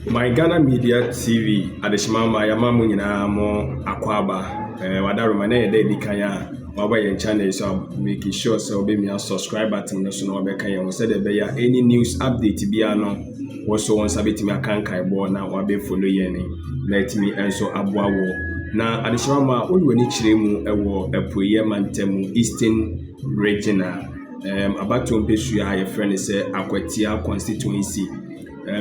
My Ghana Media TV adeshimama ya mamu nyina mo akwaba wada romane de dikanya waba yen channel so make sure so be me subscribe button no so no be kan yen say de be ya any news update bia no wo so won sabeti me akankai bo na wabe follow yen let me enso aboawo na adeshimama onwani kiremu ewo epoye mantemu eastern regional abato mpesu ya friend say Akwatia constituency.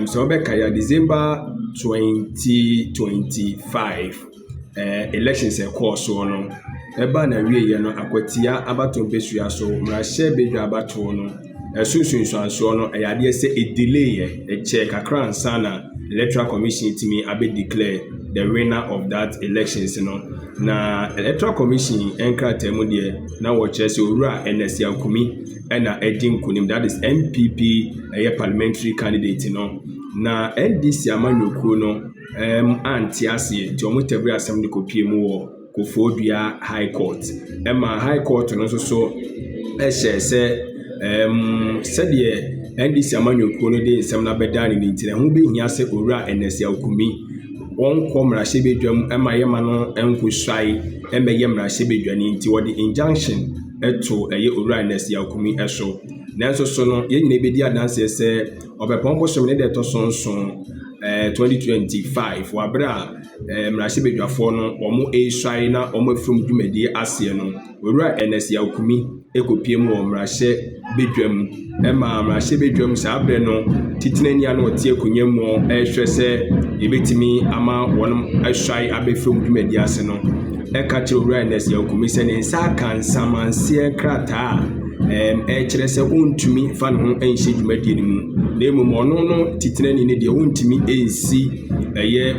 So Bekaya December 2025 elections course no eba na wie ye no Akwatia abato mpesua so Ahmed Shaib abato no sunsun so no eyade se a delay a check Accra sana electoral commission timi abe declare the winner of that elections no na electoral commission enkra temu de na wo chese owura Ernest Yaw Kumi ena edin kunim, that is NPP parliamentary candidate no na NDC amanyoku no antiase ti omotabri assembly kopie mu wo Koforidua High Court ema High Court no so ehye se sede NDC amanyoku no de nsem na beda ni ntire ho behia se owura Ernest Yaw Kumi won ko Ahmed Shaib bedwam ema yema no enkusai ema yema Ahmed Shaib bedwani nti wo de injunction eto owura Ernest Yaw Kumi eso nanso so no ye nyina bedi adanse se obepon so ne de to sonson 2025 wabra Ahmed Shaib bedwafo no omo eswai na omo afrum dwumadi ase no owura Ernest Yaw Kumi ekopie mu Ahmed Shaib bedwam ema Ahmed Shaib bedwam sa abre no titinania no tie kunyemu ehwe se yebetimi ama wonum eswai abefrum dwumadi ase no eka owura Ernest Yaw Kumi se ne nsa kan samanse krata kire se untumi fa no enhye dwumadi ni mu na emu ono no titinani ne de untumi ensi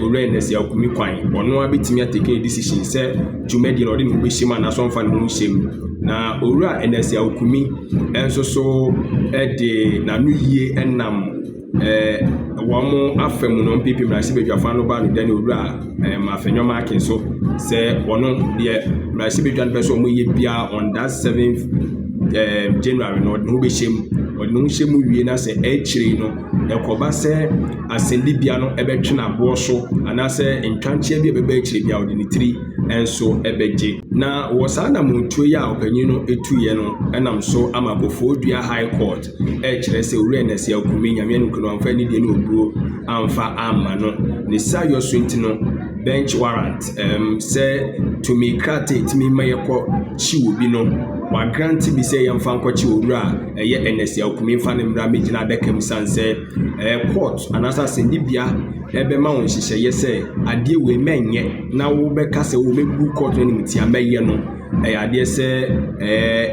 owura Ernest Yaw Kumi kwan ono abetimi atake decision se dwumadi no de no behima na so mfa no nhyem na owura Ernest Yaw Kumi enso so de na no yie enam wamo afemu no NPP Ahmed Shaib bedwafa no ba no dani owura mafenyo marking so se wono de Ahmed Shaib bedwan person mo ye bia on that 7th January no no be shem no shemu wie na se echiri no ekoba se asendi bia no ebetwe na bo so ana se ntwanche bia beba echiri bia odini 3 enso ebeje na wosa na montuo ya opanyin no etuye no enam so ama Koforidua High Court echire se owura Ernest Yaw Kumi nyame no kuno amfa ni de no obuo amfa amma no ne sayo so ntino bench warrant say to me krate itimi mayeko chi obi no wa grant bi say yamfa nkwachi owura Ernest Yaw Kumi mfa ne mra megina adakam sanse court anasa sendibia ebe ma won hyehyeye se ade we menye na wo be kase wo mebu court no mti ameye no ade se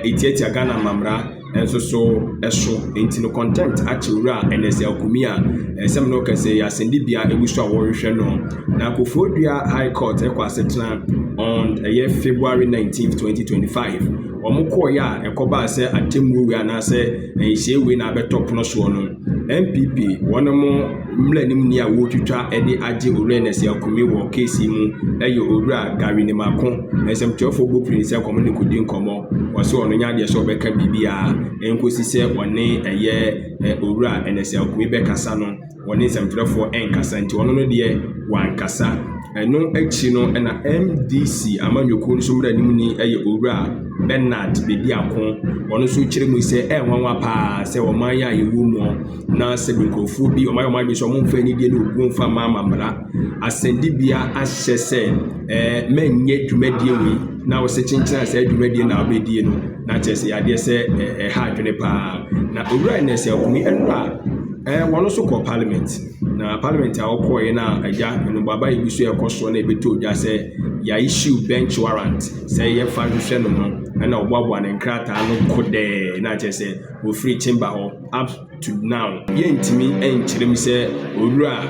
etiatia Ghana mamra enso so eso intino contempt owura Ernest Yaw Kumi a sem no kase ya sendibia ebusu a wo hwehwe no na Koforidua High Court ekwasetena on February 19th 2025 omuko ya ekoba se atemu wi anase ehyewe na betop no so no NPP wonomo mlanim ni a wotwitwa ede age owura Ernest Yaw Kumi wo case mu owura gari ne mako esem twofo go prince komune kodi nkomo wose ono nya de so beka bibia enkosi se wone owura Ernest Yaw Kumi bekasa no wone semtrefo enkasa nti wono no de wankasa eno echi no na MDC amanyoko so mlanim ni owura Bernard bedi akon wono so kire mu se enwanwa pa se wo man ya yewu mu na se binkofu bi o man bi so mo mfa ni die no ogun fa mama mra asendi bia ahye se menye dwumadie wi na wo se chinchina se dwumadie na obedie no na chese yade se ha dwene pa na owura Ernest Yaw Kumi enra wono so ko parliament na parliament a wo ye na aja no baba yibiso e koso na ebeto oja se ya issue bench warrant se ye fa hwehwe no na obwabwa ne nkrata no kode na chese wo free chamber up to now yentimi enchirem se owura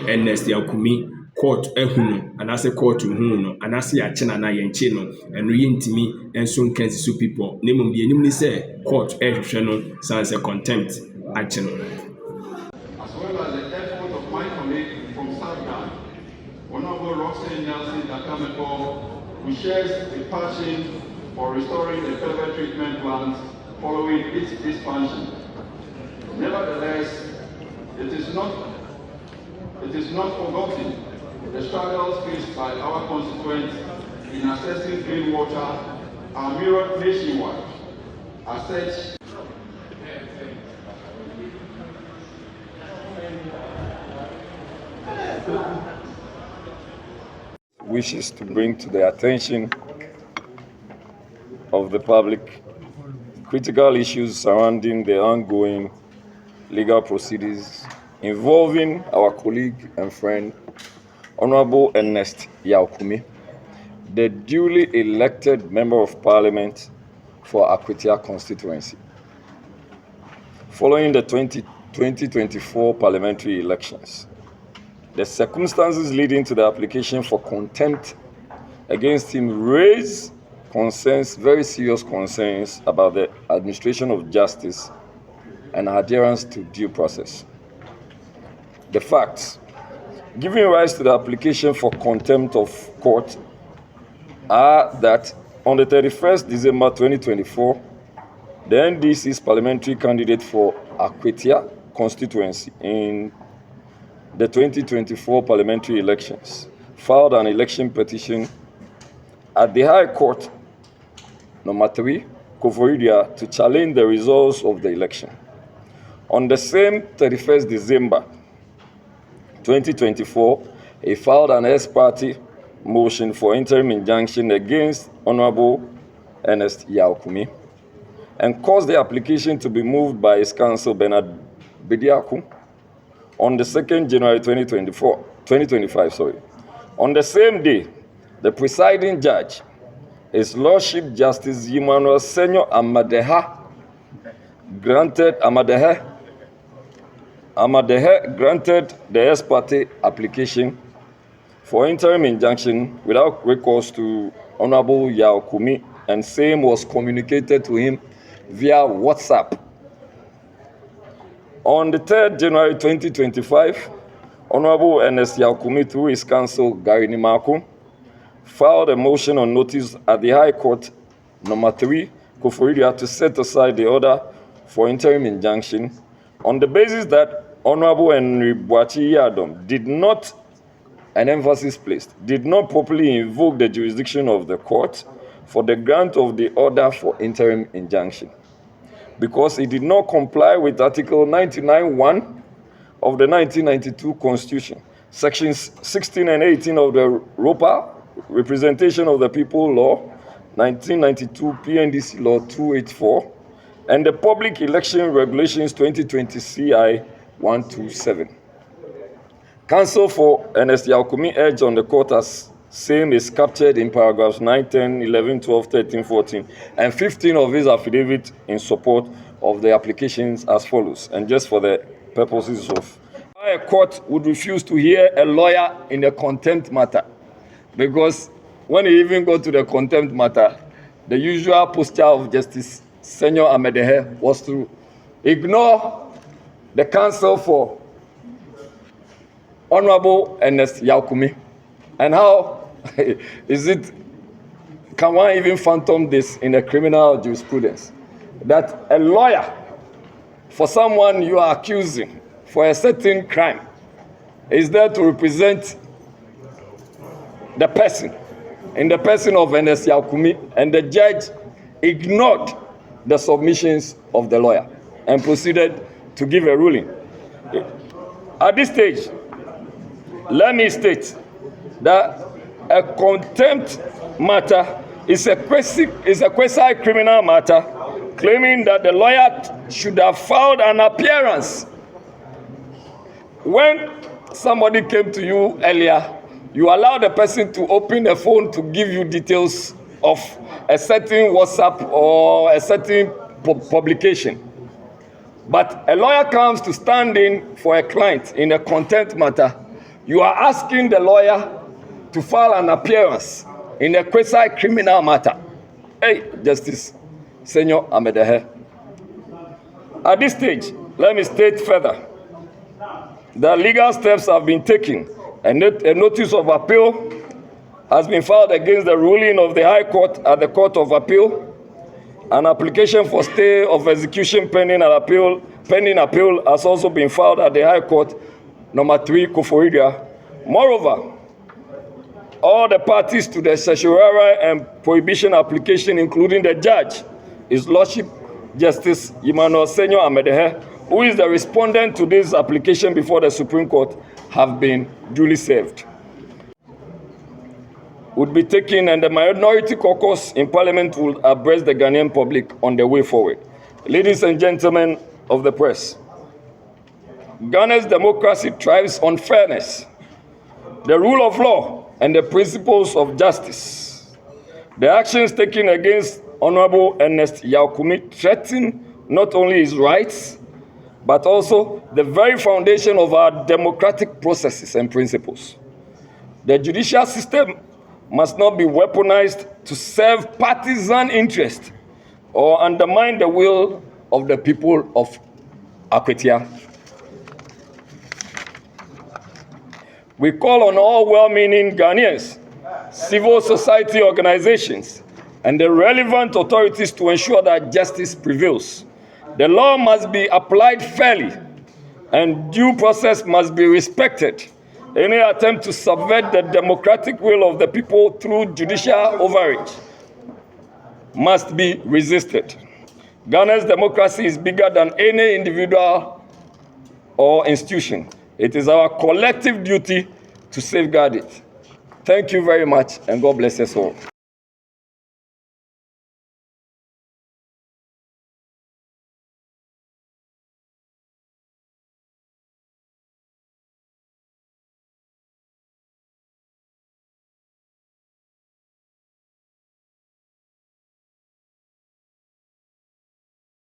Ernest Yaw Kumi court ehunu anase court hunu no anase ya chena na yenche no eno yentimi enso nkansi su people nemum de enim ni se court ehwehwe no sanse contempt action as well as the effort of my colleague from Southern, Honorable Roxanne Nelson Dakameko, who shares a passion for restoring the federal treatment plants following its expansion. Nevertheless, it is not It is not forgotten the struggles faced by our constituents in accessing clean water are mirrored nationwide. As such, wishes to bring to the attention of the public critical issues surrounding the ongoing legal proceedings involving our colleague and friend, Honorable Ernest Yaw Kumi, the duly elected Member of Parliament for Akwatia constituency. Following the 2024 parliamentary elections, the circumstances leading to the application for contempt against him raise concerns, very serious concerns about the administration of justice and adherence to due process. The facts giving rise to the application for contempt of court are that on the 31st December 2024, the NDC's parliamentary candidate for Akwatia constituency in the 2024 parliamentary elections filed an election petition at the High Court, number 3, Koforidua, to challenge the results of the election. On the same 31st December 2024, he filed an ex-party motion for interim injunction against Honorable Ernest Yaw Kumi and caused the application to be moved by his counsel, Bernard Bediaku, on the 2nd January 2025. On the same day, the presiding judge, His Lordship Justice Emmanuel Senyo Amedahe, granted the ex parte application for interim injunction without recourse to Honorable Yaw Kumi, and same was communicated to him via WhatsApp. On the 3rd January 2025, Honorable Ernest Yaw Kumi, through his counsel Gary Nimaku, filed a motion on notice at the High Court, number 3, Koforidua, to set aside the order for interim injunction on the basis that Honorable Henry Boachi Yadom did not, an emphasis placed, did not properly invoke the jurisdiction of the court for the grant of the order for interim injunction, because he did not comply with Article 99(1) of the 1992 Constitution, Sections 16 and 18 of the ROPA, Representation of the People Law, 1992 PNDC Law 284, and the Public Election Regulations 2020 CI 127. Counsel for Ernest Yaw Kumi urged on the court as same is captured in paragraphs 9, 10, 11, 12, 13, 14, and 15 of his affidavit in support of the applications as follows. And just for the purposes of why a court would refuse to hear a lawyer in a contempt matter, because when you even go to the contempt matter, the usual posture of Justice Senyo Amedahe was to ignore the counsel for Honorable Ernest Yaw Kumi. And how is it, can one even phantom this in a criminal jurisprudence? That a lawyer for someone you are accusing for a certain crime is there to represent the person, in the person of Ernest Yaw Kumi, and the judge ignored the submissions of the lawyer and proceeded to give a ruling. At this stage, let me state that a contempt matter is a quasi-criminal matter, claiming that the lawyer should have filed an appearance. When somebody came to you earlier, you allow the person to open the phone to give you details of a certain WhatsApp or a certain publication. But a lawyer comes to stand in for a client in a contempt matter. You are asking the lawyer to file an appearance in a quasi-criminal matter. Hey, Justice Senyo Amedahe. At this stage, let me state further that legal steps have been taken, and a notice of appeal has been filed against the ruling of the High Court at the Court of Appeal. An application for stay of execution pending appeal has also been filed at the High Court, number 3, Koforidua. Moreover, all the parties to the certiorari and prohibition application, including the judge, His Lordship Justice Emmanuel Senyo Amedahe, who is the respondent to this application before the Supreme Court, have been duly served. Would be taken, and the minority caucus in Parliament will address the Ghanaian public on the way forward. Ladies and gentlemen of the press, Ghana's democracy thrives on fairness, the rule of law, and the principles of justice. The actions taken against Honorable Ernest Yaw Kumi threaten not only his rights, but also the very foundation of our democratic processes and principles. The judicial system must not be weaponized to serve partisan interest or undermine the will of the people of Akwatia. We call on all well-meaning Ghanaians, civil society organizations, and the relevant authorities to ensure that justice prevails. The law must be applied fairly, and due process must be respected. Any attempt to subvert the democratic will of the people through judicial overreach must be resisted. Ghana's democracy is bigger than any individual or institution. It is our collective duty to safeguard it. Thank you very much, and God bless us all.